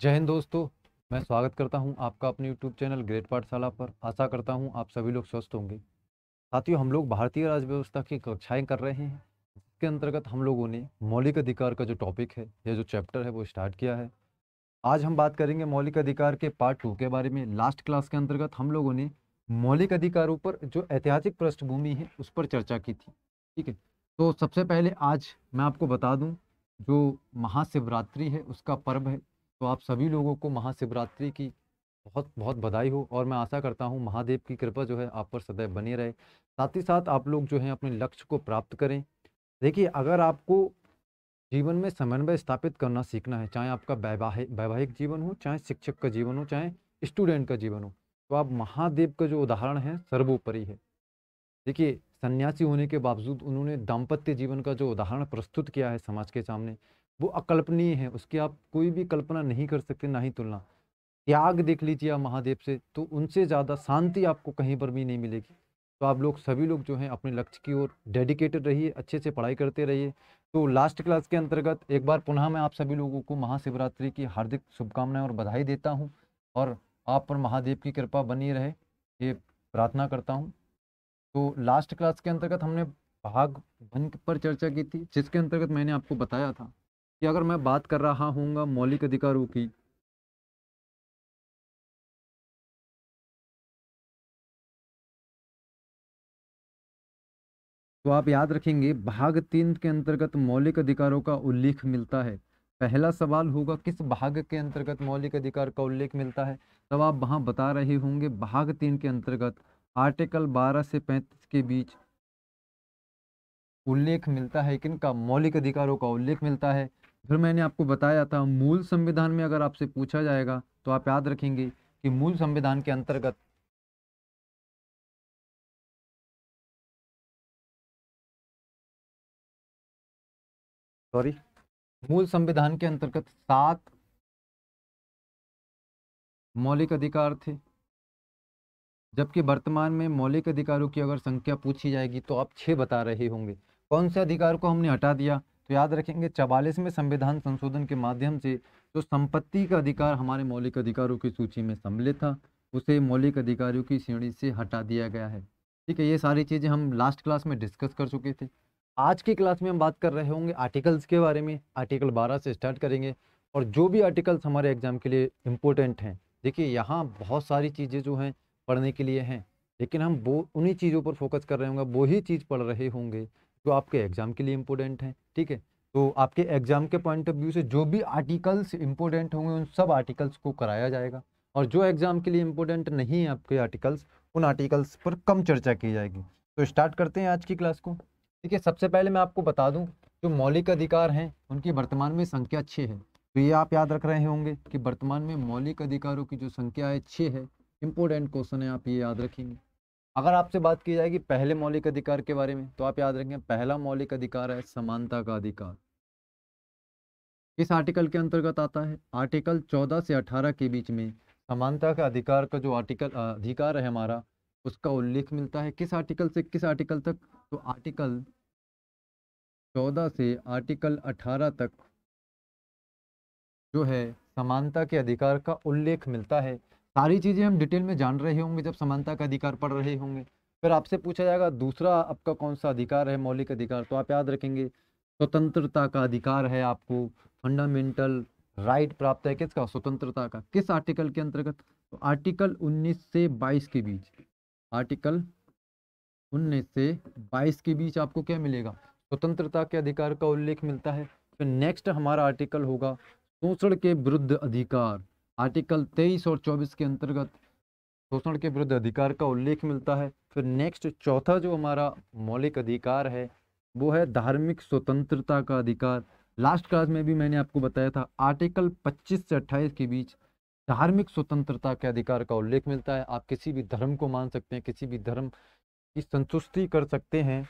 जय हिंद दोस्तों। मैं स्वागत करता हूं आपका अपने यूट्यूब चैनल ग्रेट पाठशाला पर। आशा करता हूं आप सभी लोग स्वस्थ होंगे। साथियों, हम लोग भारतीय राज्य व्यवस्था की कक्षाएं कर रहे हैं। इसके अंतर्गत हम लोगों ने मौलिक अधिकार का जो टॉपिक है, यह जो चैप्टर है वो स्टार्ट किया है। आज हम बात करेंगे मौलिक अधिकार के पार्ट 2 के बारे में। लास्ट क्लास के अंतर्गत हम लोगों ने मौलिक अधिकारों पर जो ऐतिहासिक पृष्ठभूमि है उस पर चर्चा की थी। ठीक है, तो सबसे पहले आज मैं आपको बता दूं, जो महाशिवरात्रि है उसका पर्व है। तो आप सभी लोगों को महाशिवरात्रि की बहुत बहुत बधाई हो, और मैं आशा करता हूँ महादेव की कृपा जो है आप पर सदैव बनी रहे। साथ ही साथ आप लोग जो है अपने लक्ष्य को प्राप्त करें। देखिए, अगर आपको जीवन में समन्वय स्थापित करना सीखना है, चाहे आपका वैवाहिक वैवाहिक जीवन हो, चाहे शिक्षक का जीवन हो, चाहे स्टूडेंट का जीवन हो, तो आप महादेव का जो उदाहरण है सर्वोपरि है। देखिए, सन्यासी होने के बावजूद उन्होंने दाम्पत्य जीवन का जो उदाहरण प्रस्तुत किया है समाज के सामने, वो अकल्पनीय है। उसकी आप कोई भी कल्पना नहीं कर सकते, ना ही तुलना। त्याग देख लीजिए आप महादेव से, तो उनसे ज़्यादा शांति आपको कहीं पर भी नहीं मिलेगी। तो आप लोग सभी लोग जो हैं अपने लक्ष्य की ओर डेडिकेटेड रहिए, अच्छे से पढ़ाई करते रहिए। तो लास्ट क्लास के अंतर्गत एक बार पुनः मैं आप सभी लोगों को महाशिवरात्रि की हार्दिक शुभकामनाएं और बधाई देता हूं, और आप पर महादेव की कृपा बनी रहे, ये प्रार्थना करता हूं। तो लास्ट क्लास के अंतर्गत हमने भाग वन पर चर्चा की थी, जिसके अंतर्गत मैंने आपको बताया था कि अगर मैं बात कर रहा हूँगा मौलिक अधिकारों की, तो आप याद रखेंगे भाग 3 के अंतर्गत मौलिक अधिकारों का उल्लेख मिलता है। पहला सवाल होगा किस भाग के अंतर्गत मौलिक अधिकार का उल्लेख मिलता है, तब आप वहां बता रहे होंगे भाग 3 के अंतर्गत आर्टिकल 12 से 35 के बीच उल्लेख मिलता है। किनका? मौलिक अधिकारों का उल्लेख मिलता है। फिर मैंने आपको बताया था मूल संविधान में अगर आपसे पूछा जाएगा तो आप याद रखेंगे कि मूल संविधान के अंतर्गत, सॉरी, मूल संविधान के अंतर्गत 7 मौलिक अधिकार थे, जबकि वर्तमान में मौलिक अधिकारों की अगर संख्या पूछी जाएगी तो आप 6 बता रहे होंगे। कौन से अधिकार को हमने हटा दिया? तो याद रखेंगे 44वें संविधान संशोधन के माध्यम से जो संपत्ति का अधिकार हमारे मौलिक अधिकारों की सूची में सम्मिलित था, उसे मौलिक अधिकारों की श्रेणी से हटा दिया गया है। ठीक है, ये सारी चीज़ें हम लास्ट क्लास में डिस्कस कर चुके थे। आज की क्लास में हम बात कर रहे होंगे आर्टिकल्स के बारे में। आर्टिकल 12 से स्टार्ट करेंगे, और जो भी आर्टिकल्स हमारे एग्जाम के लिए इम्पोर्टेंट हैं। देखिए, यहाँ बहुत सारी चीज़ें जो हैं पढ़ने के लिए हैं, लेकिन हम वो उन्हीं चीज़ों पर फोकस कर रहे होंगे, वही चीज़ पढ़ रहे होंगे जो आपके एग्जाम के लिए इम्पोर्टेंट हैं। ठीक है, तो आपके एग्जाम के पॉइंट ऑफ व्यू से जो भी आर्टिकल्स इम्पोर्टेंट होंगे उन सब आर्टिकल्स को कराया जाएगा, और जो एग्जाम के लिए इम्पोर्टेंट नहीं है आपके आर्टिकल्स, उन आर्टिकल्स पर कम चर्चा की जाएगी। तो स्टार्ट करते हैं आज की क्लास को। ठीक है, सबसे पहले मैं आपको बता दूं, जो मौलिक अधिकार हैं उनकी वर्तमान में संख्या 6 है। तो ये आप याद रख रहे होंगे कि वर्तमान में मौलिक अधिकारों की जो संख्या है 6 है। इंपॉर्टेंट क्वेश्चन है, आप ये याद रखेंगे। अगर आपसे बात की जाएगी पहले मौलिक अधिकार के बारे में, तो आप याद रखेंगे पहला मौलिक अधिकार है समानता का अधिकार। किस आर्टिकल के अंतर्गत आता है? आर्टिकल 14 से 18 के बीच में समानता का अधिकार का जो अधिकार है हमारा, उसका उल्लेख मिलता है। किस आर्टिकल से किस आर्टिकल तक? तो आर्टिकल 14 से आर्टिकल 18 तक जो है समानता के अधिकार का उल्लेख मिलता है। सारी चीज़ें हम डिटेल में जान रहे होंगे जब समानता का अधिकार पढ़ रहे होंगे। फिर आपसे पूछा जाएगा दूसरा आपका कौन सा अधिकार है मौलिक अधिकार, तो आप याद रखेंगे स्वतंत्रता का अधिकार है आपको। फंडामेंटल राइट प्राप्त है किसका? स्वतंत्रता का। किस आर्टिकल के अंतर्गत? तो आर्टिकल 19 से 22 के बीच। आर्टिकल 19 से 22 के बीच आपको क्या मिलेगा? स्वतंत्रता के अधिकार का उल्लेख मिलता है। फिर नेक्स्ट हमारा आर्टिकल होगा शोषण के विरुद्ध अधिकार। आर्टिकल 23 और 24 के अंतर्गत शोषण के विरुद्ध अधिकार का उल्लेख मिलता है। फिर नेक्स्ट चौथा जो हमारा मौलिक अधिकार है वो है धार्मिक स्वतंत्रता का अधिकार। लास्ट क्लास में भी मैंने आपको बताया था आर्टिकल 25 से 28 के बीच धार्मिक स्वतंत्रता के अधिकार का उल्लेख मिलता है। आप किसी भी धर्म को मान सकते हैं, किसी भी धर्म की संतुष्टि कर सकते हैं।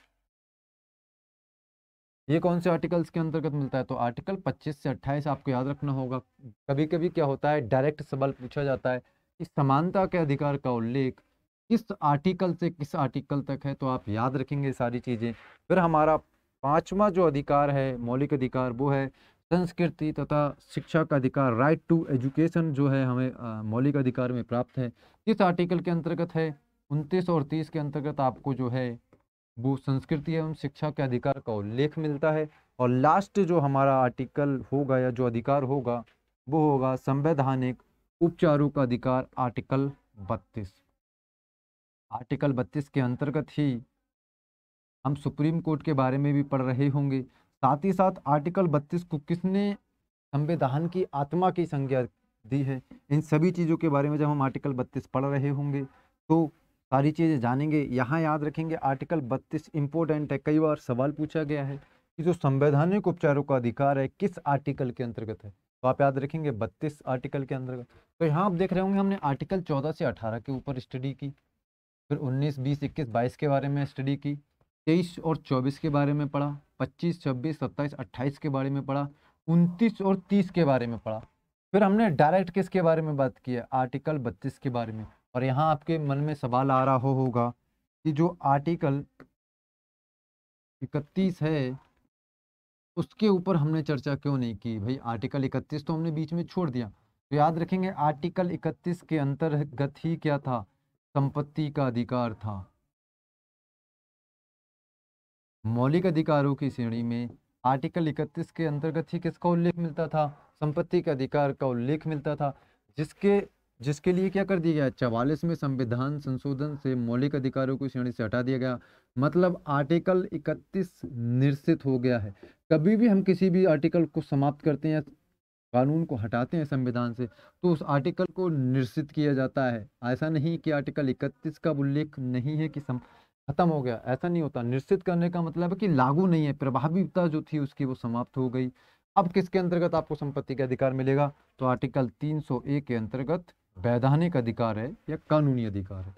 ये कौन से आर्टिकल्स के अंतर्गत मिलता है? तो आर्टिकल 25 से 28 आपको याद रखना होगा। कभी कभी क्या होता है, डायरेक्ट सवाल पूछा जाता है कि समानता के अधिकार का उल्लेख किस आर्टिकल से किस आर्टिकल तक है, तो आप याद रखेंगे सारी चीज़ें। फिर हमारा पांचवा जो अधिकार है मौलिक अधिकार वो है संस्कृति तथा शिक्षा का अधिकार, राइट टू एजुकेशन जो है हमें मौलिक अधिकार में प्राप्त है। किस आर्टिकल के अंतर्गत है? 29 और 30 के अंतर्गत आपको जो है वो संस्कृति एवं शिक्षा के अधिकार का उल्लेख मिलता है। और लास्ट जो हमारा आर्टिकल होगा या जो अधिकार होगा वो होगा संवैधानिक उपचारों का अधिकार, आर्टिकल 32। आर्टिकल 32 के अंतर्गत ही हम सुप्रीम कोर्ट के बारे में भी पढ़ रहे होंगे। साथ ही साथ आर्टिकल 32 को किसने संविधान की आत्मा की संज्ञा दी है, इन सभी चीज़ों के बारे में जब हम आर्टिकल 32 पढ़ रहे होंगे तो सारी चीज़ें जानेंगे। यहाँ याद रखेंगे आर्टिकल 32 इम्पोर्टेंट है, कई बार सवाल पूछा गया है कि जो संवैधानिक उपचारों का अधिकार है किस आर्टिकल के अंतर्गत है, तो आप याद रखेंगे 32 आर्टिकल के अंतर्गत। तो यहाँ आप देख रहे होंगे हमने आर्टिकल 14 से 18 के ऊपर स्टडी की, फिर 19, 20, 21, 22 के बारे में स्टडी की, 23 और 24 के बारे में पढ़ा, 25, 26, 27, 28 के बारे में पढ़ा, 29 और 30 के बारे में पढ़ा। फिर हमने डायरेक्ट किसके बारे में बात की है? आर्टिकल 32 के बारे में। और यहाँ आपके मन में सवाल आ रहा होगा कि जो आर्टिकल 31 है उसके ऊपर हमने चर्चा क्यों नहीं की? भाई आर्टिकल 31 तो हमने बीच में छोड़ दिया। तो याद रखेंगे आर्टिकल 31 के अंतर्गत ही क्या था? संपत्ति का अधिकार था। मौलिक अधिकारों की श्रेणी में आर्टिकल 31 के अंतर्गत ही किसका उल्लेख मिलता था? संपत्ति के अधिकार का उल्लेख मिलता था, जिसके लिए क्या कर दिया गया? 44 में संविधान संशोधन से मौलिक अधिकारों की श्रेणी से हटा दिया गया। मतलब आर्टिकल 31 निरसित हो गया है। कभी भी हम किसी भी आर्टिकल को समाप्त करते हैं या कानून को हटाते हैं संविधान से तो उस आर्टिकल को निरसित किया जाता है। ऐसा नहीं कि आर्टिकल 31 का उल्लेख नहीं है कि खत्म हो गया, ऐसा नहीं होता। निश्चित करने का मतलब है कि लागू नहीं है, प्रभावीता जो थी उसकी वो समाप्त हो गई। अब किसके अंतर्गत आपको संपत्ति का अधिकार मिलेगा? तो आर्टिकल 301 के अंतर्गत वैधानिक अधिकार है या कानूनी अधिकार है।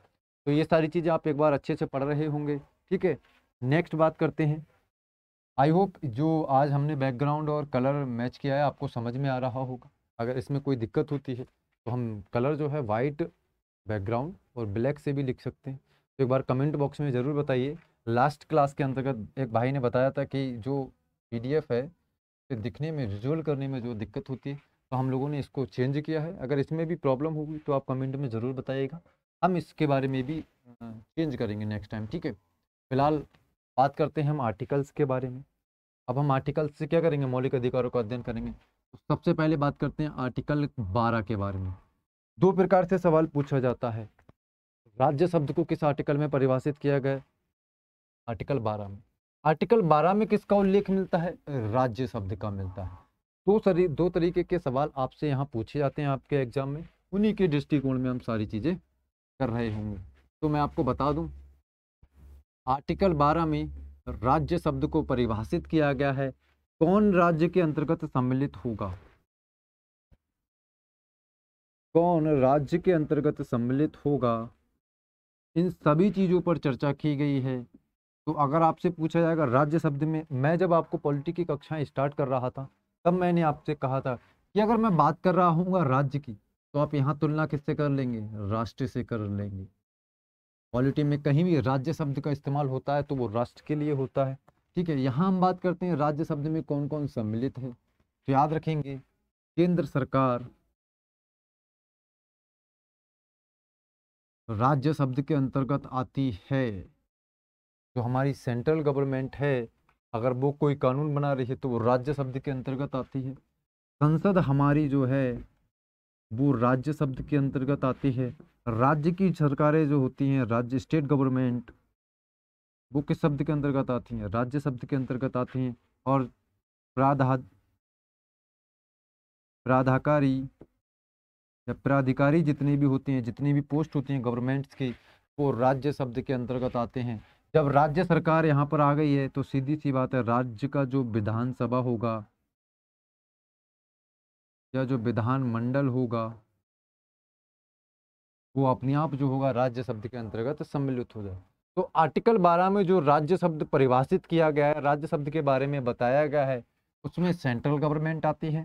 तो ये सारी चीजें आप एक बार अच्छे से पढ़ रहे होंगे। ठीक है, नेक्स्ट बात करते हैं। आई होप जो आज हमने बैकग्राउंड और कलर मैच किया है आपको समझ में आ रहा होगा। अगर इसमें कोई दिक्कत होती है तो हम कलर जो है वाइट बैकग्राउंड और ब्लैक से भी लिख सकते हैं। तो एक बार कमेंट बॉक्स में ज़रूर बताइए। लास्ट क्लास के अंतर्गत एक भाई ने बताया था कि जो पीडीएफ है तो दिखने में, विजुअल करने में जो दिक्कत होती है, तो हम लोगों ने इसको चेंज किया है। अगर इसमें भी प्रॉब्लम होगी तो आप कमेंट में ज़रूर बताइएगा, हम इसके बारे में भी चेंज करेंगे नेक्स्ट टाइम। ठीक है, फिलहाल बात करते हैं हम आर्टिकल्स के बारे में। अब हम आर्टिकल्स से क्या करेंगे? मौलिक अधिकारों का अध्ययन करेंगे। तो सबसे पहले बात करते हैं आर्टिकल 12 के बारे में। दो प्रकार से सवाल पूछा जाता है। राज्य शब्द को किस आर्टिकल में परिभाषित किया गया? आर्टिकल 12 में। आर्टिकल 12 में किसका उल्लेख मिलता है? राज्य शब्द का मिलता है। दो तरीके के सवाल आपसे यहाँ पूछे जाते हैं आपके एग्जाम में, उन्हीं के दृष्टिकोण में हम सारी चीजें कर रहे होंगे। तो मैं आपको बता दूं, आर्टिकल 12 में राज्य शब्द को परिभाषित किया गया है। कौन राज्य के अंतर्गत सम्मिलित होगा? कौन राज्य के अंतर्गत सम्मिलित होगा, इन सभी चीजों पर चर्चा की गई है। तो अगर आपसे पूछा जाएगा राज्य शब्द में, मैं जब आपको पॉलिटी की कक्षाएं स्टार्ट कर रहा था तब मैंने आपसे कहा था कि अगर मैं बात कर रहा हूँ राज्य की तो आप यहाँ तुलना किससे कर लेंगे? राष्ट्र से कर लेंगे। पॉलिटी में कहीं भी राज्य शब्द का इस्तेमाल होता है तो वो राष्ट्र के लिए होता है। ठीक है, यहाँ हम बात करते हैं राज्य शब्द में कौन कौन सम्मिलित है। तो याद रखेंगे केंद्र सरकार राज्य शब्द के अंतर्गत आती है। जो हमारी सेंट्रल गवर्नमेंट है अगर वो कोई कानून बना रही है तो वो राज्य शब्द के अंतर्गत आती है। संसद हमारी जो है वो राज्य शब्द के अंतर्गत आती है। राज्य की सरकारें जो होती हैं, राज्य स्टेट गवर्नमेंट, वो किस शब्द के अंतर्गत आती हैं? राज्य शब्द के अंतर्गत आती हैं। और प्राधा प्राधिकारी या प्राधिकारी जितने भी होते हैं, जितनी भी पोस्ट होती हैं गवर्नमेंट्स की, वो राज्य शब्द के अंतर्गत आते हैं। जब राज्य सरकार यहाँ पर आ गई है तो सीधी सी बात है, राज्य का जो विधानसभा होगा या जो विधान मंडल होगा वो अपने आप जो होगा राज्य शब्द के अंतर्गत सम्मिलित हो जाए। तो आर्टिकल 12 में जो राज्य शब्द परिभाषित किया गया है, राज्य शब्द के बारे में बताया गया है, उसमें सेंट्रल गवर्नमेंट आती है,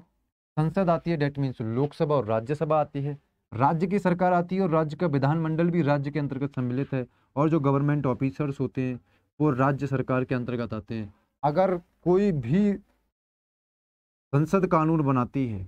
संसद आती है, डेट मीन्स लोकसभा और राज्यसभा आती है, राज्य की सरकार आती है और राज्य का विधानमंडल भी राज्य के अंतर्गत सम्मिलित है, और जो गवर्नमेंट ऑफिसर्स होते हैं वो राज्य सरकार के अंतर्गत आते हैं। अगर कोई भी संसद कानून बनाती है।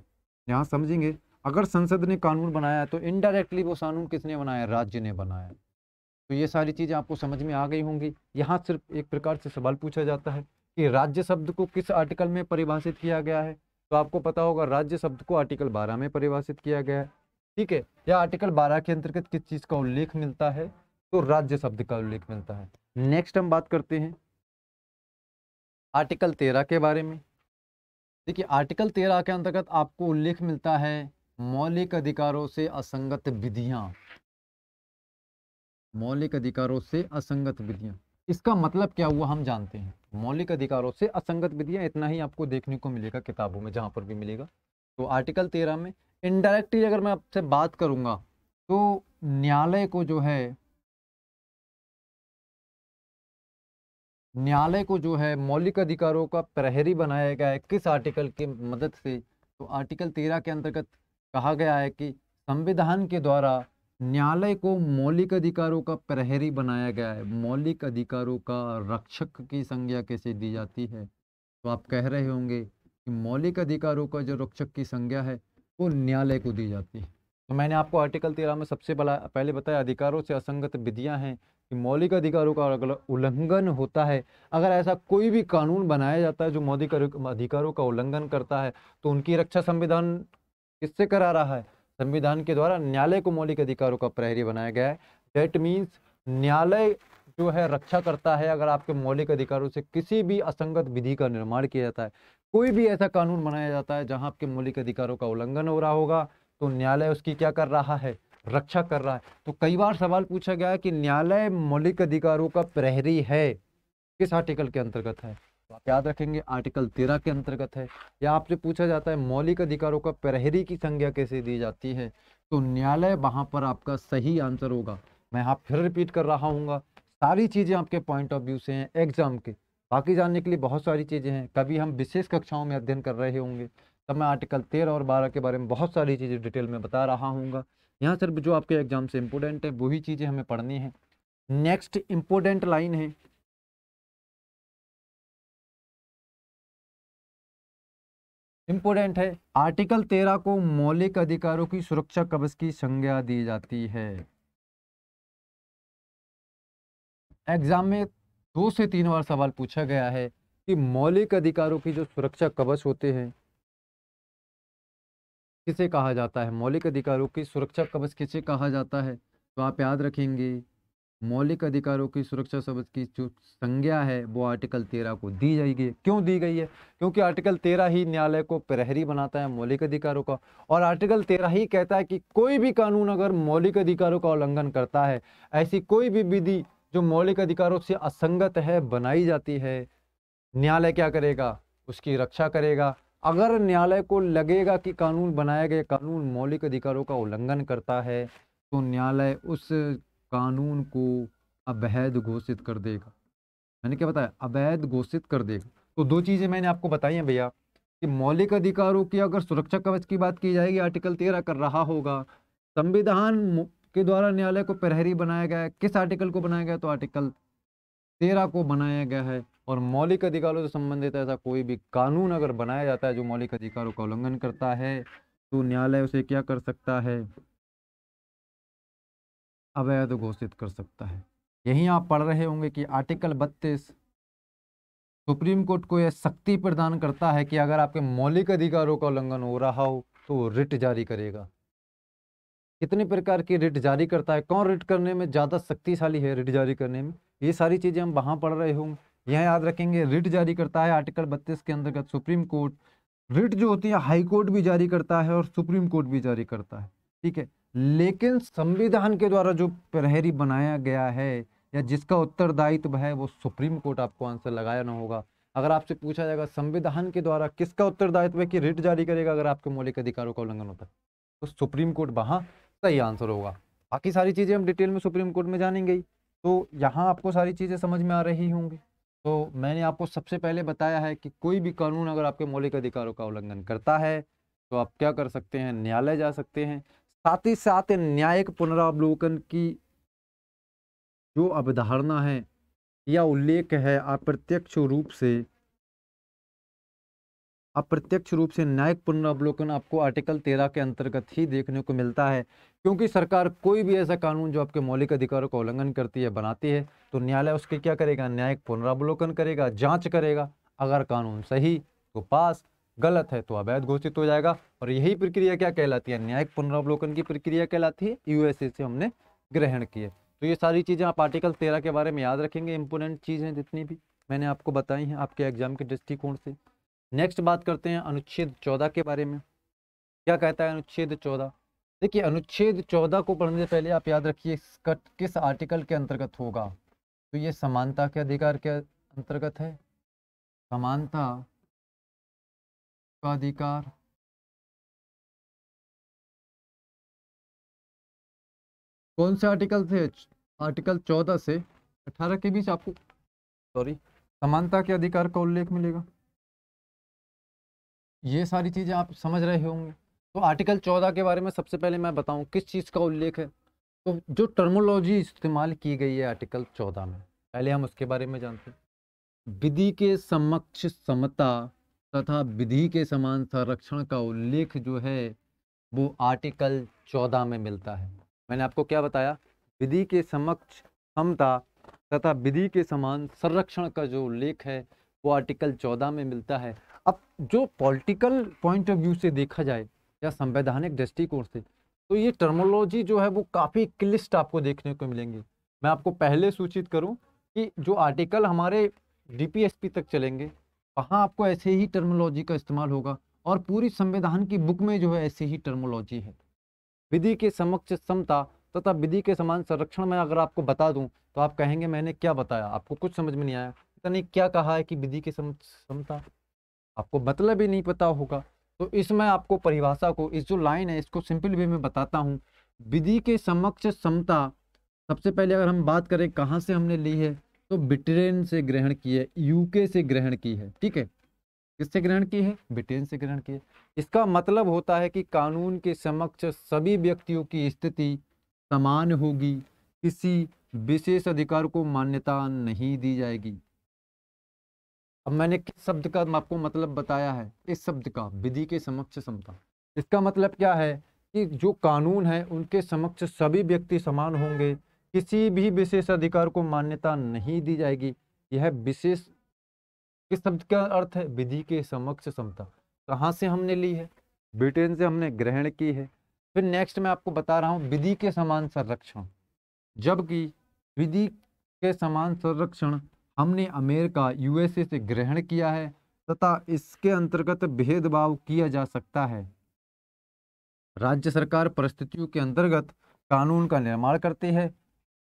यहाँ समझेंगे, अगर संसद ने कानून बनाया है तो इनडायरेक्टली वो कानून किसने बनाया? राज्य ने बनाया। तो ये सारी चीज़ें आपको समझ में आ गई होंगी। यहाँ सिर्फ एक प्रकार से सवाल पूछा जाता है कि राज्य शब्द को किस आर्टिकल में परिभाषित किया गया है? तो आपको पता होगा राज्य शब्द को आर्टिकल 12 में परिभाषित किया गया है। ठीक है, या आर्टिकल 12 के अंतर्गत किस चीज़ का उल्लेख मिलता है? तो राज्य शब्द का उल्लेख मिलता है। नेक्स्ट हम बात करते हैं आर्टिकल 13 के बारे में। देखिए, आर्टिकल 13 के अंतर्गत आपको उल्लेख मिलता है मौलिक अधिकारों से असंगत विधियां। मौलिक अधिकारों से असंगत विधियां, इसका मतलब क्या हुआ हम जानते हैं। मौलिक अधिकारों से असंगत विधियां, इतना ही आपको देखने को मिलेगा किताबों में, जहां पर भी मिलेगा। तो आर्टिकल 13 में इनडायरेक्टली अगर मैं आपसे बात करूंगा तो न्यायालय को जो है मौलिक अधिकारों का प्रहरी बनाया गया है। किस आर्टिकल की मदद से? तो आर्टिकल 13 के अंतर्गत कहा गया है कि संविधान के द्वारा न्यायालय को मौलिक अधिकारों का प्रहरी बनाया गया है। मौलिक अधिकारों का रक्षक की संज्ञा कैसे दी जाती है? तो आप कह रहे होंगे कि मौलिक अधिकारों का जो रक्षक की संज्ञा है वो न्यायालय को दी जाती है। तो मैंने आपको आर्टिकल 13 में सबसे पहले बताया अधिकारों से असंगत विधियां हैं कि मौलिक अधिकारों का अगर उल्लंघन होता है, अगर ऐसा कोई भी कानून बनाया जाता है जो मौलिक अधिकारों का उल्लंघन करता है, तो उनकी रक्षा संविधान किससे करा रहा है? संविधान के द्वारा न्यायालय को मौलिक अधिकारों का प्रहरी बनाया गया है। दैट मीन्स न्यायालय जो है रक्षा करता है अगर आपके मौलिक अधिकारों से किसी भी असंगत विधि का निर्माण किया जाता है, कोई भी ऐसा कानून बनाया जाता है जहां आपके मौलिक अधिकारों का उल्लंघन हो रहा होगा, तो न्यायालय उसकी क्या कर रहा है? रक्षा कर रहा है। तो कई बार सवाल पूछा गया है कि न्यायालय मौलिक अधिकारों का प्रहरी है, किस आर्टिकल के अंतर्गत है? तो आप याद रखेंगे आर्टिकल 13 के अंतर्गत है। या आपसे पूछा जाता है मौलिक अधिकारों का प्रहरी की संज्ञा कैसे दी जाती है? तो न्यायालय वहां पर आपका सही आंसर होगा। मैं आप फिर रिपीट कर रहा हूँ, सारी चीजें आपके पॉइंट ऑफ व्यू से हैं एग्जाम के। बाकी जानने के लिए बहुत सारी चीजें हैं, कभी हम विशेष कक्षाओं में अध्ययन कर रहे होंगे तब मैं आर्टिकल 13 और 12 के बारे में बहुत सारी चीजें डिटेल में बता रहा हूँ। यहाँ सिर्फ जो आपके एग्जाम से इंपोर्टेंट है वही चीजें हमें पढ़नी है। नेक्स्ट इंपोर्टेंट लाइन है, इंपोर्टेंट है, आर्टिकल 13 को मौलिक अधिकारों की सुरक्षा कवच की संज्ञा दी जाती है। एग्जाम में 2 से 3 बार सवाल पूछा गया है कि मौलिक अधिकारों की जो सुरक्षा कवच होते हैं किसे कहा जाता है? मौलिक अधिकारों की सुरक्षा कवच किसे कहा जाता है? तो आप याद रखेंगे मौलिक अधिकारों की सुरक्षा कवच की जो संज्ञा है वो आर्टिकल 13 को दी जाएगी। क्यों दी गई है? क्योंकि आर्टिकल 13 ही न्यायालय को प्रहरी बनाता है मौलिक अधिकारों का, और आर्टिकल 13 ही कहता है कि कोई भी कानून अगर मौलिक अधिकारों का उल्लंघन करता है, ऐसी कोई भी विधि जो मौलिक अधिकारों से असंगत है बनाई जाती है, न्यायालय क्या करेगा? उसकी रक्षा करेगा। अगर न्यायालय को लगेगा कि कानून बनाया गया कानून मौलिक अधिकारों का उल्लंघन करता है, तो न्यायालय उस कानून को अवैध घोषित कर देगा। मैंने क्या बताया? अवैध घोषित कर देगा। तो दो चीजें मैंने आपको बताई हैं भैया कि मौलिक अधिकारों की अगर सुरक्षा कवच की बात की जाएगी आर्टिकल 13 कर रहा होगा। संविधान के द्वारा न्यायालय को प्रहरी बनाया गया है, किस आर्टिकल को बनाया गया? तो आर्टिकल 13 को बनाया गया है। और मौलिक अधिकारों से संबंधित ऐसा कोई भी कानून अगर बनाया जाता है जो मौलिक अधिकारों का उल्लंघन करता है, तो न्यायालय उसे क्या कर सकता है? अवैध घोषित कर सकता है। यही आप पढ़ रहे होंगे कि आर्टिकल 32 सुप्रीम कोर्ट को यह शक्ति प्रदान करता है कि अगर आपके मौलिक अधिकारों का उल्लंघन हो रहा हो तो वो रिट जारी करेगा। कितने प्रकार की रिट जारी करता है, कौन रिट करने में ज्यादा शक्तिशाली है, रिट जारी करने में, ये सारी चीजें हम वहां पढ़ रहे होंगे। यह याद रखेंगे रिट जारी करता है आर्टिकल 32 के अंतर्गत सुप्रीम कोर्ट। रिट जो होती है हाई कोर्ट भी जारी करता है और सुप्रीम कोर्ट भी जारी करता है। ठीक है, लेकिन संविधान के द्वारा जो प्रहरी बनाया गया है या जिसका उत्तरदायित्व है वो सुप्रीम कोर्ट, आपको आंसर लगाना होगा। अगर आपसे पूछा जाएगा संविधान के द्वारा किसका उत्तरदायित्व है कि रिट जारी करेगा अगर आपके मौलिक अधिकारों का उल्लंघन होता है, तो सुप्रीम कोर्ट वहां सही आंसर होगा। बाकी सारी चीजें हम डिटेल में सुप्रीम कोर्ट में जानेंगे ही। तो यहाँ आपको सारी चीजें समझ में आ रही होंगी। तो मैंने आपको सबसे पहले बताया है कि कोई भी कानून अगर आपके मौलिक अधिकारों का उल्लंघन करता है तो आप क्या कर सकते हैं? न्यायालय जा सकते हैं। साथ ही साथ न्यायिक पुनरावलोकन की जो अवधारणा है या उल्लेख है, अप्रत्यक्ष रूप से अप्रत्यक्ष रूप से न्यायिक पुनरावलोकन आपको आर्टिकल 13 के अंतर्गत ही देखने को मिलता है, क्योंकि सरकार कोई भी ऐसा कानून जो आपके मौलिक अधिकारों का उल्लंघन करती है बनाती है तो न्यायालय उसके क्या करेगा, न्यायिक पुनरावलोकन करेगा, जांच करेगा। अगर कानून सही तो पास, गलत है तो अवैध घोषित हो जाएगा। और यही प्रक्रिया क्या कहलाती है, न्यायिक पुनरावलोकन की प्रक्रिया कहलाती है, यूएसए से हमने ग्रहण की है। तो ये सारी चीज़ें आप आर्टिकल 13 के बारे में याद रखेंगे, इंपोर्टेंट चीज़ें जितनी भी मैंने आपको बताई हैं आपके एग्जाम के दृष्टिकोण से। नेक्स्ट बात करते हैं अनुच्छेद 14 के बारे में। क्या कहता है अनुच्छेद 14? देखिए अनुच्छेद 14 को पढ़ने से पहले आप याद रखिए इसका किस आर्टिकल के अंतर्गत होगा। तो ये समानता के अधिकार के अंतर्गत है, समानता का अधिकार। कौन से आर्टिकल से? आर्टिकल 14 से 18 के बीच आपको समानता के अधिकार का उल्लेख मिलेगा। ये सारी चीजें आप समझ रहे होंगे। तो आर्टिकल 14 के बारे में सबसे पहले मैं बताऊं किस चीज का उल्लेख है। तो जो टर्मोलॉजी इस्तेमाल की गई है आर्टिकल 14 में, पहले हम उसके बारे में जानते हैं। विधि के समक्ष समता तथा विधि के समान संरक्षण का उल्लेख जो है वो आर्टिकल 14 में मिलता है। मैंने आपको क्या बताया, विधि के समक्ष समता तथा विधि के समान संरक्षण का जो उल्लेख है वो आर्टिकल 14 में मिलता है। अब जो पॉलिटिकल पॉइंट ऑफ व्यू से देखा जाए या संवैधानिक दृष्टिकोण से, तो ये टर्मोलॉजी जो है वो काफ़ी क्लिष्ट आपको देखने को मिलेंगी। मैं आपको पहले सूचित करूं कि जो आर्टिकल हमारे डीपीएसपी तक चलेंगे वहाँ आपको ऐसे ही टर्मोलॉजी का इस्तेमाल होगा, और पूरी संविधान की बुक में जो है ऐसे ही टर्मोलॉजी है। विधि के समक्ष समता तथा विधि के समान संरक्षण में अगर आपको बता दूं तो आप कहेंगे मैंने क्या बताया, आपको कुछ समझ में नहीं आया, पता नहीं क्या कहा है कि विधि के समता, आपको मतलब ही नहीं पता होगा। तो इसमें आपको परिभाषा को, इस जो लाइन है इसको सिंपल वे में बताता हूँ। विधि के समक्ष समता, सबसे पहले अगर हम बात करें कहाँ से हमने ली है, तो ब्रिटेन से ग्रहण की है, यूके से ग्रहण की है। ठीक है, किससे ग्रहण की है? ब्रिटेन से ग्रहण की है। इसका मतलब होता है कि कानून के समक्ष सभी व्यक्तियों की स्थिति समान होगी, किसी विशेष अधिकार को मान्यता नहीं दी जाएगी। अब मैंने किस शब्द का आपको मतलब बताया है, इस शब्द का, विधि के समक्ष समता। इसका मतलब क्या है कि जो कानून है उनके समक्ष सभी व्यक्ति समान होंगे, किसी भी विशेष अधिकार को मान्यता नहीं दी जाएगी। यह विशेष किस शब्द का अर्थ है? विधि के समक्ष समता। कहाँ से हमने ली है? ब्रिटेन से हमने ग्रहण की है। फिर नेक्स्ट मैं आपको बता रहा हूँ विधि के समान संरक्षण, जबकि विधि के समान संरक्षण हमने अमेरिका यूएसए से ग्रहण किया है तथा इसके अंतर्गत भेदभाव किया जा सकता है। राज्य सरकार परिस्थितियों के अंतर्गत कानून का निर्माण करती है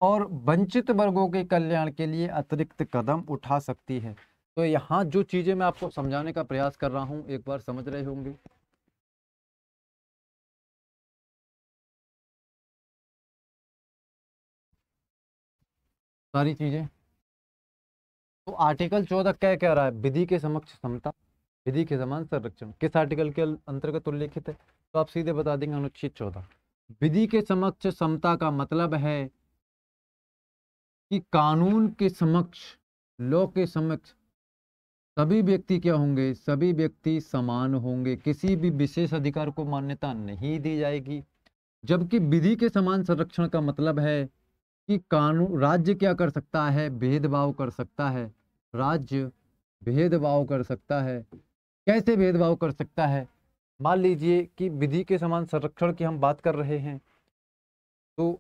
और वंचित वर्गों के कल्याण के लिए अतिरिक्त कदम उठा सकती है। तो यहाँ जो चीजें मैं आपको समझाने का प्रयास कर रहा हूँ एक बार समझ रहे होंगे। सारी चीजें तो आर्टिकल 14 क्या कह रहा है? विधि के समक्ष समता, विधि के समान संरक्षण किस आर्टिकल के अंतर्गत उल्लेखित है? तो आप सीधे बता देंगे अनुच्छेद 14। विधि के समक्ष समता का मतलब है कि कानून के समक्ष, लॉ के समक्ष सभी व्यक्ति क्या होंगे? सभी व्यक्ति समान होंगे, किसी भी विशेष अधिकार को मान्यता नहीं दी जाएगी। जबकि विधि के समान संरक्षण का मतलब है कि कानून, राज्य क्या कर सकता है? भेदभाव कर सकता है। राज्य भेदभाव कर सकता है। कैसे भेदभाव कर सकता है? मान लीजिए कि विधि के समान संरक्षण की हम बात कर रहे हैं, तो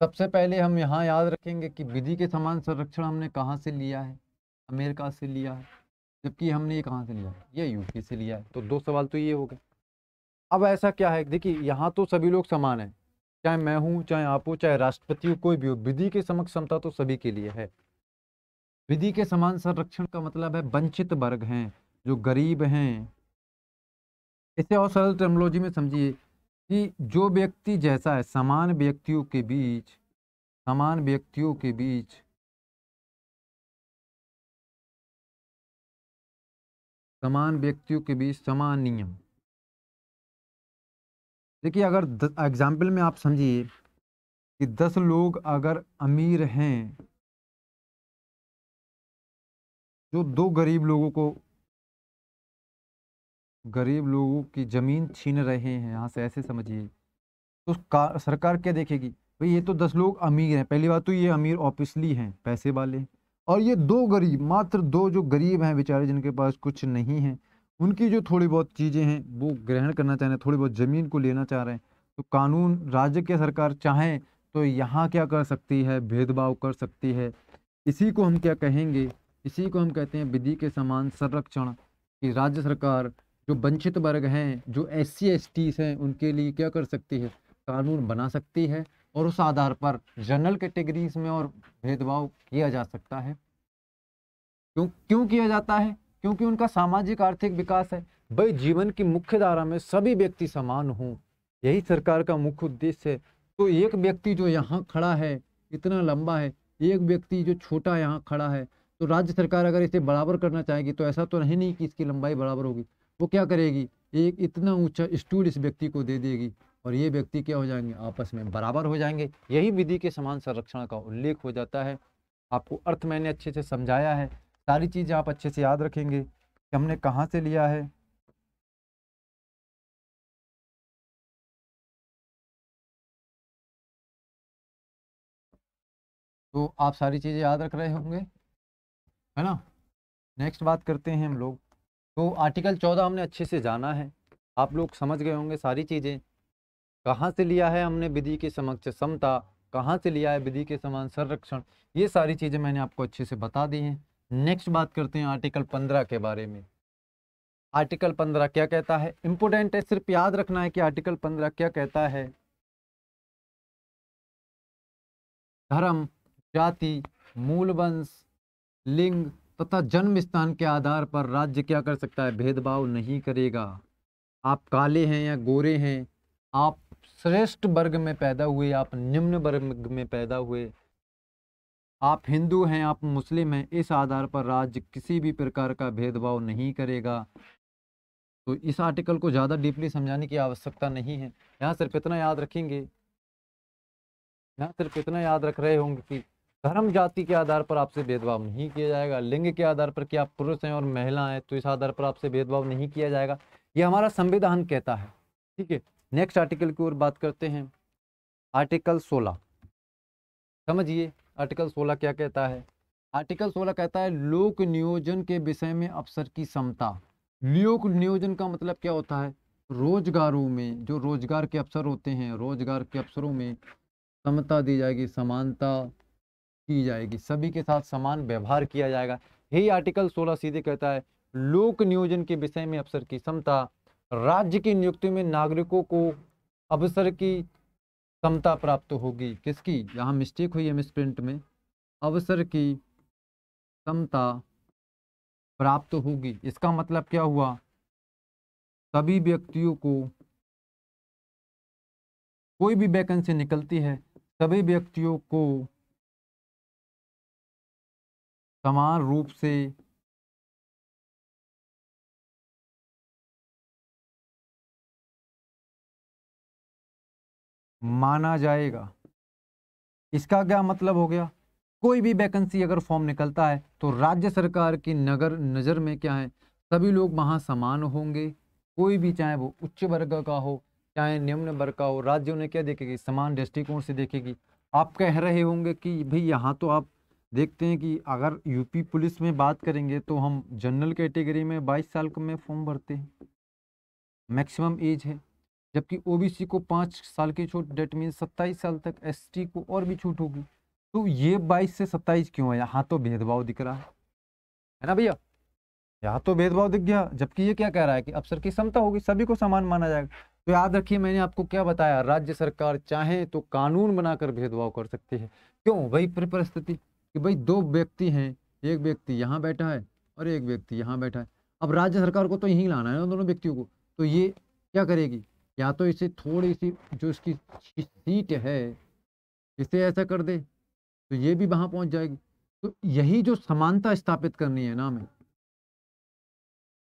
सबसे पहले हम यहाँ याद रखेंगे कि विधि के समान संरक्षण हमने कहाँ से लिया है? अमेरिका से लिया है। जबकि हमने ये कहाँ से लिया है? ये यूके से लिया है। तो दो सवाल तो ये हो गए। अब ऐसा क्या है, देखिए यहाँ तो सभी लोग समान हैं, चाहे मैं हूँ, चाहे आप हो, चाहे राष्ट्रपति हो, कोई भी हो, विधि के समक्ष समता तो सभी के लिए है। विधि के समान संरक्षण का मतलब है वंचित वर्ग हैं, जो गरीब हैं। इसे और सरल टर्मिनोलॉजी में समझिए कि जो व्यक्ति जैसा है, समान व्यक्तियों के बीच, समान व्यक्तियों के बीच समान व्यक्तियों के बीच समान नियम। देखिए अगर एग्जाम्पल में आप समझिए कि 10 लोग अगर अमीर हैं जो दो गरीब लोगों को गरीब लोगों की जमीन छीन रहे हैं, यहाँ से ऐसे समझिए। तो सरकार क्या देखेगी, भाई ये तो 10 लोग अमीर हैं, पहली बात तो ये अमीर ऑब्वियसली हैं, पैसे वाले, और ये दो गरीब, मात्र दो जो गरीब हैं बेचारे, जिनके पास कुछ नहीं है, उनकी जो थोड़ी बहुत चीजें हैं वो ग्रहण करना चाह रहे हैं, थोड़ी बहुत जमीन को लेना चाह रहे हैं। तो कानून, राज्य की सरकार चाहे तो यहाँ क्या कर सकती है, भेदभाव कर सकती है। इसी को हम क्या कहेंगे, इसी को हम कहते हैं विधि के समान संरक्षण। कि राज्य सरकार जो वंचित वर्ग हैं, जो SC ST हैं, उनके लिए क्या कर सकती है, कानून बना सकती है, और उस आधार पर जनरल कैटेगरीज में और भेदभाव किया जा सकता है। क्यों क्यों किया जाता है, क्योंकि उनका सामाजिक आर्थिक विकास है। भाई जीवन की मुख्य धारा में सभी व्यक्ति समान हों, यही सरकार का मुख्य उद्देश्य है। तो एक व्यक्ति जो यहाँ खड़ा है, इतना लंबा है, एक व्यक्ति जो छोटा यहाँ खड़ा है, तो राज्य सरकार अगर इसे बराबर करना चाहेगी तो ऐसा तो नहीं कि इसकी लंबाई बराबर होगी। वो क्या करेगी, एक इतना ऊंचा स्टूल इस व्यक्ति को दे देगी, और ये व्यक्ति क्या हो जाएंगे, आपस में बराबर हो जाएंगे। यही विधि के समान संरक्षण का उल्लेख हो जाता है। आपको अर्थ मैंने अच्छे से समझाया है, सारी चीजें आप अच्छे से याद रखेंगे कि हमने कहाँ से लिया है। तो आप सारी चीजें याद रख रहे होंगे, है ना। नेक्स्ट बात करते हैं हम लोग। तो आर्टिकल 14 हमने अच्छे से जाना है, आप लोग समझ गए होंगे सारी चीजें। कहाँ से लिया है हमने विधि के समक्ष समता, कहाँ से लिया है विधि के समान संरक्षण, ये सारी चीजें मैंने आपको अच्छे से बता दी हैं। नेक्स्ट बात करते हैं आर्टिकल 15 के बारे में। आर्टिकल 15 क्या कहता है, इंपोर्टेंट है, सिर्फ याद रखना है कि आर्टिकल 15 क्या कहता है। धर्म, जाति, मूल वंश, लिंग तथा जन्म स्थान के आधार पर राज्य क्या कर सकता है, भेदभाव नहीं करेगा। आप काले हैं या गोरे हैं, आप श्रेष्ठ वर्ग में पैदा हुए, आप निम्न वर्ग में पैदा हुए, आप हिंदू हैं, आप मुस्लिम हैं, इस आधार पर राज्य किसी भी प्रकार का भेदभाव नहीं करेगा। तो इस आर्टिकल को ज़्यादा डीपली समझाने की आवश्यकता नहीं है। यहाँ सिर्फ इतना याद रखेंगे, यहाँ सिर्फ इतना याद रख रहे होंगे कि धर्म जाति के आधार पर आपसे भेदभाव नहीं किया जाएगा, लिंग के आधार पर कि आप पुरुष हैं और महिला हैं तो इस आधार पर आपसे भेदभाव नहीं किया जाएगा, ये हमारा संविधान कहता है। ठीक है, नेक्स्ट आर्टिकल की ओर बात करते हैं। आर्टिकल 16 समझिए, आर्टिकल 16 क्या कहता है। आर्टिकल 16 कहता है लोक नियोजन के विषय में अवसर की समता। लोक नियोजन का मतलब क्या होता है, रोजगारों में जो रोजगार के अवसर होते हैं, रोजगार के अवसरों में समता दी जाएगी, समानता की जाएगी, सभी के साथ समान व्यवहार किया जाएगा। यही आर्टिकल 16 सीधे कहता है लोक नियोजन के विषय में अवसर की समता, राज्य की नियुक्ति में नागरिकों को अवसर की समता प्राप्त होगी। किसकी, यहाँ मिस्टेक हुई है मिसप्रिंट में, अवसर की समता प्राप्त होगी। इसका मतलब क्या हुआ, सभी व्यक्तियों को, कोई भी वैकेंसी निकलती है, सभी व्यक्तियों को समान रूप से माना जाएगा। इसका क्या मतलब हो गया, कोई भी वैकेंसी अगर फॉर्म निकलता है तो राज्य सरकार की नज़र में क्या है, सभी लोग वहाँ समान होंगे। कोई भी, चाहे वो उच्च वर्ग का हो चाहे निम्न वर्ग का हो, राज्य उन्हें क्या देखेगी, समान दृष्टिकोण से देखेगी। आप कह रहे होंगे कि भाई यहाँ तो आप देखते हैं कि अगर यूपी पुलिस में बात करेंगे तो हम जनरल कैटेगरी में 22 साल में फॉर्म भरते हैं, मैक्सिमम एज है, जबकि ओबीसी को 5 साल की छूट, डेट मीन 27 साल तक, एसटी को और भी छूट होगी। तो ये 22 से 27 क्यों है, यहाँ तो भेदभाव दिख रहा है ना भैया, यहाँ तो भेदभाव दिख गया। जबकि ये क्या कह रहा है कि अवसर की समता होगी, सभी को समान माना जाएगा। तो याद रखिए मैंने आपको क्या बताया, राज्य सरकार चाहे तो कानून बनाकर भेदभाव कर सकती है। क्यों, वही परिस्थिति कि भाई दो व्यक्ति हैं, एक व्यक्ति यहाँ बैठा है और एक व्यक्ति यहाँ बैठा है, अब राज्य सरकार को तो यहीं लाना है उन दोनों व्यक्तियों को, तो ये क्या करेगी, या तो इसे थोड़ी सी जो इसकी सीट है इसे ऐसा कर दे तो ये भी वहां पहुंच जाएगी। तो यही जो समानता स्थापित करनी है ना हमें,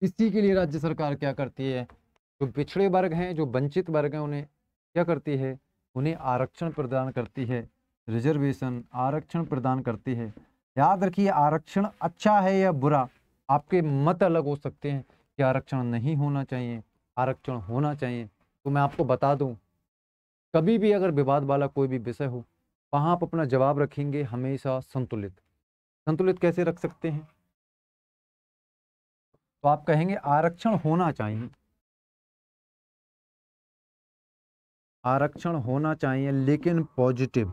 इसी के लिए राज्य सरकार क्या करती है, जो पिछड़े वर्ग हैं, जो वंचित वर्ग हैं, उन्हें क्या करती है, उन्हें आरक्षण प्रदान करती है, रिजर्वेशन आरक्षण प्रदान करती है। याद रखिए आरक्षण अच्छा है या बुरा, आपके मत अलग हो सकते हैं, कि आरक्षण नहीं होना चाहिए, आरक्षण होना चाहिए। तो मैं आपको बता दूं, कभी भी अगर विवाद वाला कोई भी विषय हो, वहां आप अपना जवाब रखेंगे हमेशा संतुलित। संतुलित कैसे रख सकते हैं? तो आप कहेंगे आरक्षण होना चाहिए, आरक्षण होना चाहिए लेकिन पॉजिटिव।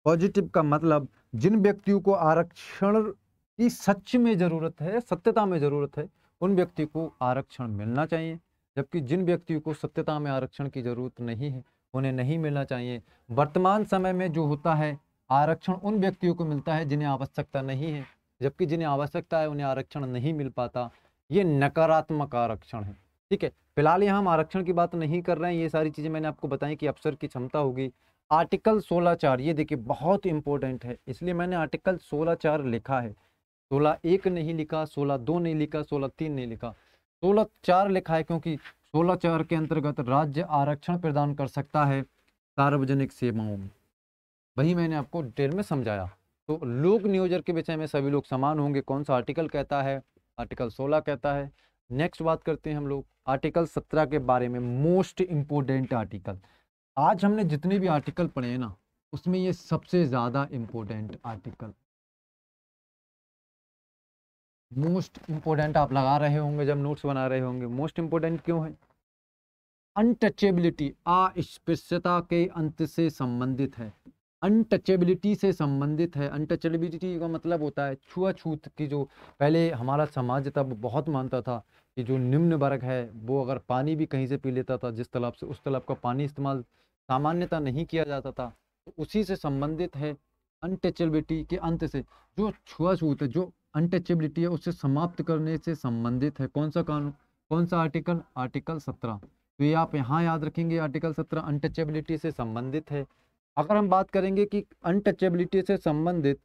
पॉजिटिव का मतलब जिन व्यक्तियों को आरक्षण की सच में जरूरत है, सत्यता में जरूरत है, उन व्यक्ति को आरक्षण मिलना चाहिए। जबकि जिन व्यक्तियों को सत्यता में आरक्षण की जरूरत नहीं है, उन्हें नहीं मिलना चाहिए। वर्तमान समय में जो होता है, आरक्षण उन व्यक्तियों को मिलता है जिन्हें आवश्यकता नहीं है, जबकि जिन्हें आवश्यकता है उन्हें आरक्षण नहीं मिल पाता। ये नकारात्मक आरक्षण है। ठीक है, फिलहाल यहाँ हम आरक्षण की बात नहीं कर रहे हैं। ये सारी चीजें मैंने आपको बताई कि अफसर की क्षमता होगी। आर्टिकल 16(4), ये देखिए बहुत इंपॉर्टेंट है, इसलिए मैंने आर्टिकल 16(4) लिखा है। 16(1) नहीं लिखा, 16(2) नहीं लिखा, 16(3) नहीं लिखा, 16(4) लिखा है, क्योंकि 16(4) के अंतर्गत राज्य आरक्षण प्रदान कर सकता है सार्वजनिक सेवाओं में। वही मैंने आपको डिटेल में समझाया। तो लोक नियोजन के विषय में सभी लोग समान होंगे। कौन सा आर्टिकल कहता है? आर्टिकल 16 कहता है। नेक्स्ट बात करते हैं हम लोग आर्टिकल 17 के बारे में, मोस्ट इंपोर्टेंट आर्टिकल। आज हमने जितने भी आर्टिकल पढ़े हैं ना, उसमें ये सबसे ज्यादा इंपॉर्टेंट आर्टिकल, मोस्ट इंपॉर्टेंट आप लगा रहे होंगे जब नोट्स बना रहे होंगे। मोस्ट इंपॉर्टेंट क्यों है? अनटचेबिलिटी, अस्पृश्यता के अंत से संबंधित है। अनटचेबिलिटी से संबंधित है। अनटचेबिलिटी का मतलब होता है छुआछूत की। जो पहले हमारा समाज था वो बहुत मानता था कि जो निम्न वर्ग है वो अगर पानी भी कहीं से पी लेता था जिस तालाब से, उस तालाब का पानी इस्तेमाल सामान्यतः नहीं किया जाता था। तो उसी से संबंधित है। अनटचेबिलिटी के अंत से, जो छुआछूत है, जो अनटचेबिलिटी है, उससे समाप्त करने से संबंधित है। कौन सा कानून, कौन सा आर्टिकल? आर्टिकल 17। तो ये आप यहाँ याद रखेंगे, आर्टिकल 17 अनटचेबिलिटी से संबंधित है। अगर हम बात करेंगे कि अनटचेबिलिटी से संबंधित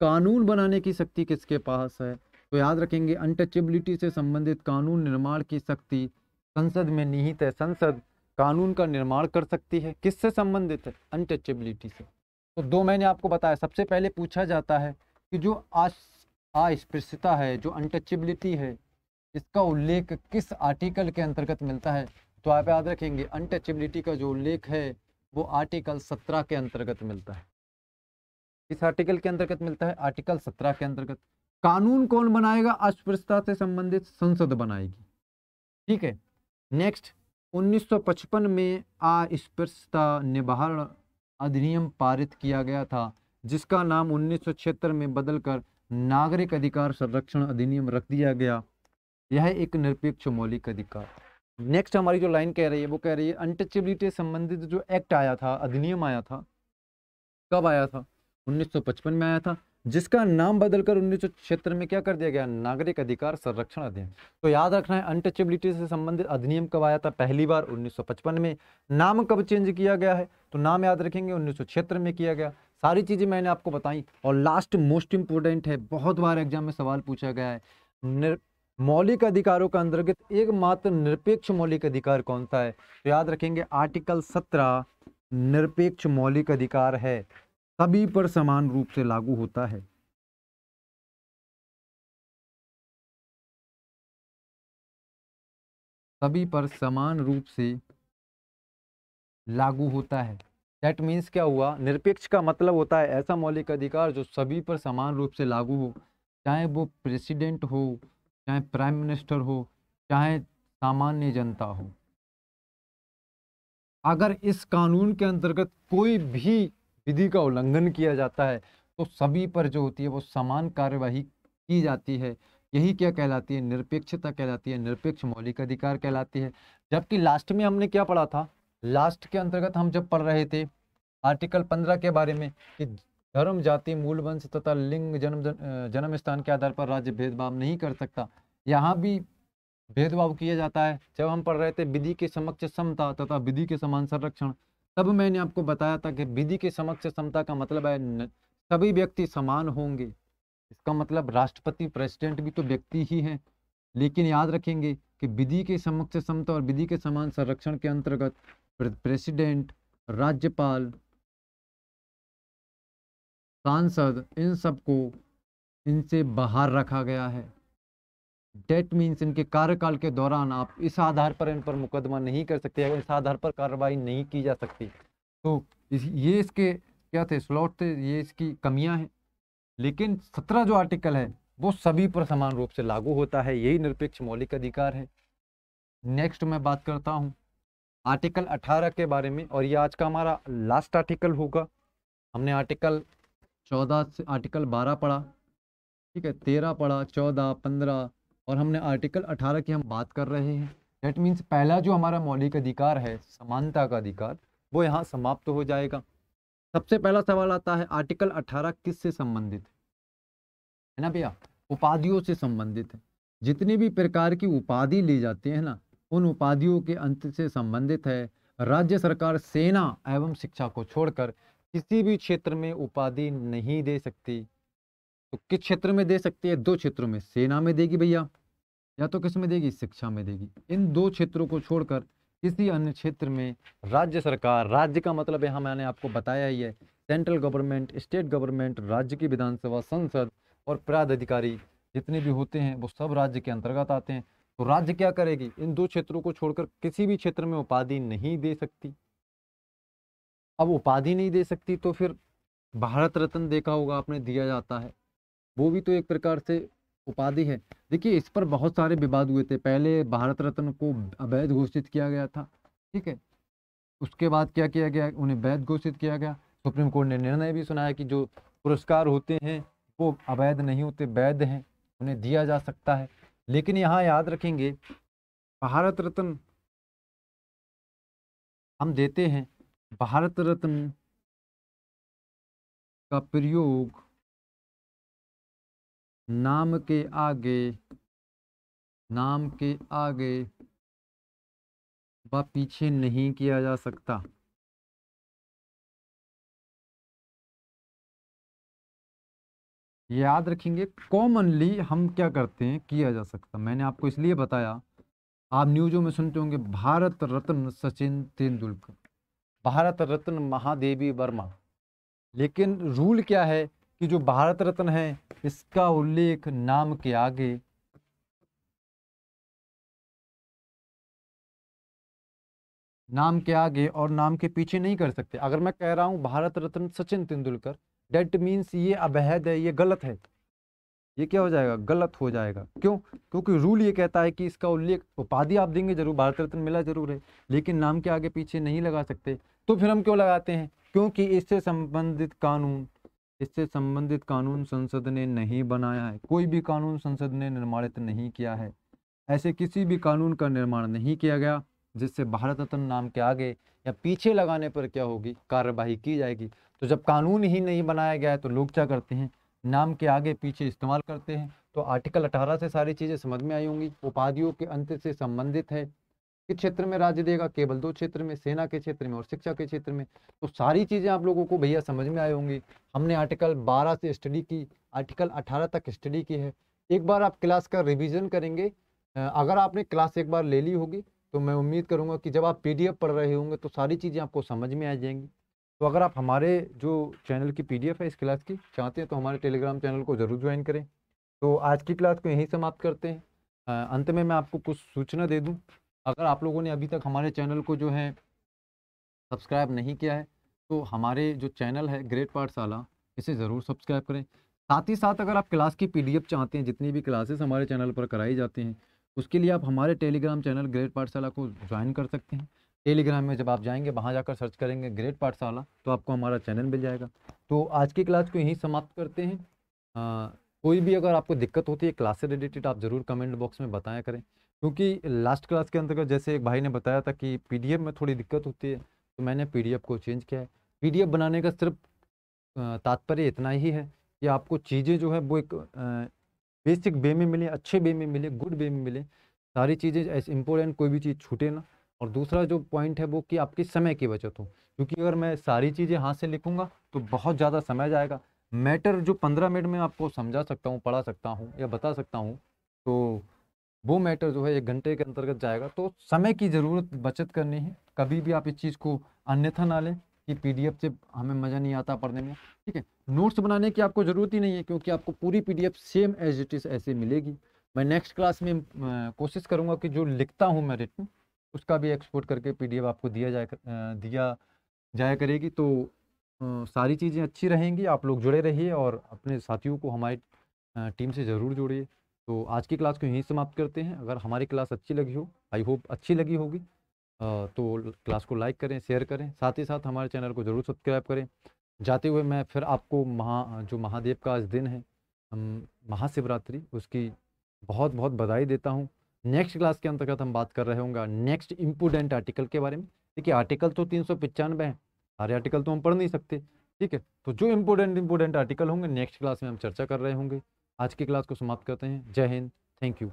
कानून बनाने की शक्ति किसके पास है, तो याद रखेंगे अनटचेबिलिटी से संबंधित कानून निर्माण की शक्ति संसद में निहित है। संसद कानून का निर्माण कर सकती है। किससे संबंधित है? अनटचेबिलिटी से। तो दो मैंने आपको बताया। सबसे पहले पूछा जाता है कि जो अस्पृश्यता है, जो अनटचेबिलिटी है, इसका उल्लेख किस आर्टिकल के अंतर्गत मिलता है? तो आप याद रखेंगे अनटचेबिलिटी का जो उल्लेख है वो आर्टिकल 17 के अंतर्गत मिलता है। किस आर्टिकल के अंतर्गत मिलता है? आर्टिकल 17 के अंतर्गत। कानून कौन बनाएगा? अस्पृश्यता से संबंधित संसद बनाएगी। ठीक है। नेक्स्ट, 1955 में अस्पृश्यता निवारण अधिनियम पारित किया गया था, जिसका नाम 1976 में बदलकर नागरिक अधिकार संरक्षण अधिनियम रख दिया गया। यह एक निरपेक्ष मौलिक अधिकार। नेक्स्ट हमारी जो लाइन कह रही है वो कह रही है अनटचेबिलिटी से संबंधित जो एक्ट आया था, अधिनियम आया था, कब आया था? 1955 में आया था, जिसका नाम बदलकर 1976 में क्या कर दिया गया? नागरिक अधिकार संरक्षण अधिनियम। तो याद रखना है अनटचेबिलिटी से संबंधित अधिनियम कब आया था? पहली बार 1955 में। नाम कब चेंज किया गया है? तो नाम याद रखेंगे 1976 में किया गया। सारी चीजें मैंने आपको बताई। और लास्ट मोस्ट इंपोर्टेंट है, बहुत बार एग्जाम में सवाल पूछा गया है, मौलिक अधिकारों का अंतर्गत एकमात्र निरपेक्ष मौलिक अधिकार कौन सा है? तो याद रखेंगे आर्टिकल 17 निरपेक्ष मौलिक अधिकार है, सभी पर समान रूप से लागू होता है। सभी पर समान रूप से लागू होता है। दैट मीन्स क्या हुआ? निरपेक्ष का मतलब होता है ऐसा मौलिक अधिकार जो सभी पर समान रूप से लागू हो, चाहे वो प्रेसिडेंट हो, चाहे प्राइम मिनिस्टर हो, चाहे सामान्य जनता हो। अगर इस कानून के अंतर्गत कोई भी विधि का उल्लंघन किया जाता है तो सभी पर जो होती है वो समान कार्यवाही की जाती है। यही क्या कहलाती है? निरपेक्षता कहलाती है, निरपेक्ष मौलिक अधिकार कहलाती है। जबकि लास्ट में हमने क्या पढ़ा था? लास्ट के अंतर्गत हम जब पढ़ रहे थे आर्टिकल 15 के बारे में कि धर्म, जाति, मूल वंश तथा लिंग, जन्म स्थान के आधार पर राज्य भेदभाव नहीं कर सकता। यहाँ भी भेदभाव किया जाता है। जब हम पढ़ रहे थे विधि के समक्ष समता तथा विधि के समान संरक्षण, तब मैंने आपको बताया था कि विधि के समक्ष समता का मतलब है सभी व्यक्ति समान होंगे। इसका मतलब राष्ट्रपति, प्रेसिडेंट भी तो व्यक्ति ही हैं। लेकिन याद रखेंगे कि विधि के समक्ष समता और विधि के समान संरक्षण के अंतर्गत प्रेसिडेंट, राज्यपाल, सांसद, इन सबको इनसे बाहर रखा गया है। डेट मीन्स इनके कार्यकाल के दौरान आप इस आधार पर इन पर मुकदमा नहीं कर सकते, अगर इस आधार पर कार्रवाई नहीं की जा सकती। तो ये इसके क्या थे, स्लॉट थे, ये इसकी कमियां हैं। लेकिन 17 जो आर्टिकल है वो सभी पर समान रूप से लागू होता है, यही निरपेक्ष मौलिक अधिकार है। नेक्स्ट मैं बात करता हूँ आर्टिकल 18 के बारे में, और ये आज का हमारा लास्ट आर्टिकल होगा। हमने आर्टिकल 14 से आर्टिकल 12 पढ़ा, ठीक है, 13 पढ़ा, 14, 15, और हमने आर्टिकल 18 की हम बात कर रहे हैं। डेट मीन्स पहला जो हमारा मौलिक अधिकार है, समानता का अधिकार, वो यहाँ समाप्त हो जाएगा। सबसे पहला सवाल आता है आर्टिकल 18 किससे संबंधित है ना भैया? उपाधियों से संबंधित है। जितनी भी प्रकार की उपाधि ली जाती है ना, उन उपाधियों के अंत से संबंधित है। राज्य सरकार सेना एवं शिक्षा को छोड़कर किसी भी क्षेत्र में उपाधि नहीं दे सकती। तो किस क्षेत्र में दे सकती है? दो क्षेत्रों में, सेना में देगी भैया, या तो किस में देगी? शिक्षा में देगी। इन दो क्षेत्रों को छोड़कर किसी अन्य क्षेत्र में राज्य सरकार, राज्य का मतलब यहाँ मैंने आपको बताया ही है, सेंट्रल गवर्नमेंट, स्टेट गवर्नमेंट, राज्य की विधानसभा, संसद और प्राधिकारी जितने भी होते हैं वो सब राज्य के अंतर्गत आते हैं। तो राज्य क्या करेगी? इन दो क्षेत्रों को छोड़कर किसी भी क्षेत्र में उपाधि नहीं दे सकती। अब उपाधि नहीं दे सकती तो फिर भारत रत्न देखा होगा आपने, दिया जाता है, वो भी तो एक प्रकार से उपाधि है। देखिए इस पर बहुत सारे विवाद हुए थे। पहले भारत रत्न को अवैध घोषित किया गया था, ठीक है, उसके बाद क्या किया गया? उन्हें वैध घोषित किया गया। सुप्रीम कोर्ट ने निर्णय भी सुनाया कि जो पुरस्कार होते हैं वो अवैध नहीं होते, वैध हैं, उन्हें दिया जा सकता है। लेकिन यहाँ याद रखेंगे, भारत रत्न हम देते हैं, भारत रत्न का प्रयोग नाम के आगे, नाम के आगे व पीछे नहीं किया जा सकता। याद रखेंगे, कॉमनली हम क्या करते हैं, किया जा सकता। मैंने आपको इसलिए बताया, आप न्यूज़ों में सुनते होंगे भारत रत्न सचिन तेंदुलकर, भारत रत्न महादेवी वर्मा। लेकिन रूल क्या है कि जो भारत रत्न है इसका उल्लेख नाम के आगे, नाम के आगे और नाम के पीछे नहीं कर सकते। अगर मैं कह रहा हूं भारत रत्न सचिन तेंदुलकर, डेट मीन्स ये अवैध है, ये गलत है, ये क्या हो जाएगा? गलत हो जाएगा। क्यों? क्योंकि रूल ये कहता है कि इसका उल्लेख, उपाधि आप देंगे जरूर, भारत रत्न मिला जरूर है, लेकिन नाम के आगे पीछे नहीं लगा सकते। तो फिर हम क्यों लगाते हैं? क्योंकि इससे संबंधित कानून संसद ने नहीं बनाया है। कोई भी कानून संसद ने निर्माणित नहीं किया है। ऐसे किसी भी कानून का निर्माण नहीं किया गया जिससे भारत रत्न नाम के आगे या पीछे लगाने पर क्या होगी? कार्यवाही की जाएगी। तो जब कानून ही नहीं बनाया गया है तो लोग क्या करते हैं? नाम के आगे पीछे इस्तेमाल करते हैं। तो आर्टिकल 18 से सारी चीजें समझ में आई होंगी। उपाधियों के अंत से संबंधित है। किस क्षेत्र में राज्य देगा? केवल दो क्षेत्र में, सेना के क्षेत्र में और शिक्षा के क्षेत्र में। तो सारी चीजें आप लोगों को भैया समझ में आई होंगी। हमने आर्टिकल 12 से स्टडी की, आर्टिकल 18 तक स्टडी की है। एक बार आप क्लास का रिवीजन करेंगे, अगर आपने क्लास एक बार ले ली होगी तो मैं उम्मीद करूंगा कि जब आप पीडीएफ पढ़ रहे होंगे तो सारी चीज़ें आपको समझ में आ जाएंगी। तो अगर आप हमारे जो चैनल की पीडीएफ है इस क्लास की चाहते हैं तो हमारे टेलीग्राम चैनल को ज़रूर ज्वाइन करें। तो आज की क्लास को यहीं समाप्त करते हैं। अंत में मैं आपको कुछ सूचना दे दूं, अगर आप लोगों ने अभी तक हमारे चैनल को जो है सब्सक्राइब नहीं किया है तो हमारे जो चैनल है ग्रेट पाठशाला, इसे ज़रूर सब्सक्राइब करें। साथ ही साथ अगर आप क्लास की पीडीएफ चाहते हैं, जितनी भी क्लासेस हमारे चैनल पर कराई जाती हैं, उसके लिए आप हमारे टेलीग्राम चैनल ग्रेट पाठशाला को ज्वाइन कर सकते हैं। टेलीग्राम में जब आप जाएंगे, वहाँ जाकर सर्च करेंगे ग्रेट पाठशाला, तो आपको हमारा चैनल मिल जाएगा। तो आज की क्लास को यहीं समाप्त करते हैं। कोई भी अगर आपको दिक्कत होती है क्लास से रिलेटेड, आप ज़रूर कमेंट बॉक्स में बताया करें, क्योंकि लास्ट क्लास के अंतर्गत जैसे एक भाई ने बताया था कि पीडीएफ में थोड़ी दिक्कत होती है, तो मैंने पीडीएफ को चेंज किया है। पीडीएफ बनाने का सिर्फ तात्पर्य इतना ही है कि आपको चीज़ें जो है वो एक बेसिक वे में मिले, अच्छे वे में मिले, गुड वे में मिले, सारी चीज़ें ऐसे इंपॉर्टेंट, कोई भी चीज़ छूटे ना। और दूसरा जो पॉइंट है वो कि आपकी समय की बचत हो, क्योंकि अगर मैं सारी चीज़ें हाथ से लिखूंगा तो बहुत ज़्यादा समय जाएगा। मैटर जो 15 मिनट में आपको समझा सकता हूँ, पढ़ा सकता हूँ या बता सकता हूँ, तो वो मैटर जो है 1 घंटे के अंतर्गत जाएगा। तो समय की ज़रूरत बचत करनी है। कभी भी आप इस चीज़ को अन्यथा ना लें कि पीडीएफ से हमें मज़ा नहीं आता पढ़ने में, ठीक है। नोट्स बनाने की आपको ज़रूरत ही नहीं है, क्योंकि आपको पूरी PDF same as it is ऐसे मिलेगी। मैं नेक्स्ट क्लास में कोशिश करूँगा कि जो लिखता हूँ मैं रिटन, उसका भी एक्सपोर्ट करके पीडीएफ आपको दिया जाया करेगी। तो सारी चीज़ें अच्छी रहेंगी। आप लोग जुड़े रहिए और अपने साथियों को हमारी टीम से ज़रूर जोड़िए। तो आज की क्लास को यहीं समाप्त करते हैं। अगर हमारी क्लास अच्छी लगी हो, आई होप अच्छी लगी होगी, तो क्लास को लाइक करें, शेयर करें, साथ ही साथ हमारे चैनल को ज़रूर सब्सक्राइब करें। जाते हुए मैं फिर आपको जो महादेव का आज दिन है, महाशिवरात्रि, उसकी बहुत बहुत बधाई देता हूँ। नेक्स्ट क्लास के अंतर्गत हम बात कर रहे होंगे नेक्स्ट इम्पोर्टेंट आर्टिकल के बारे में। देखिए आर्टिकल तो 395 हैं, सारे आर्टिकल तो हम पढ़ नहीं सकते, ठीक है। तो जो इम्पोर्टेंट आर्टिकल होंगे नेक्स्ट क्लास में हम चर्चा कर रहे होंगे। आज की क्लास को समाप्त करते हैं। जय हिंद, थैंक यू।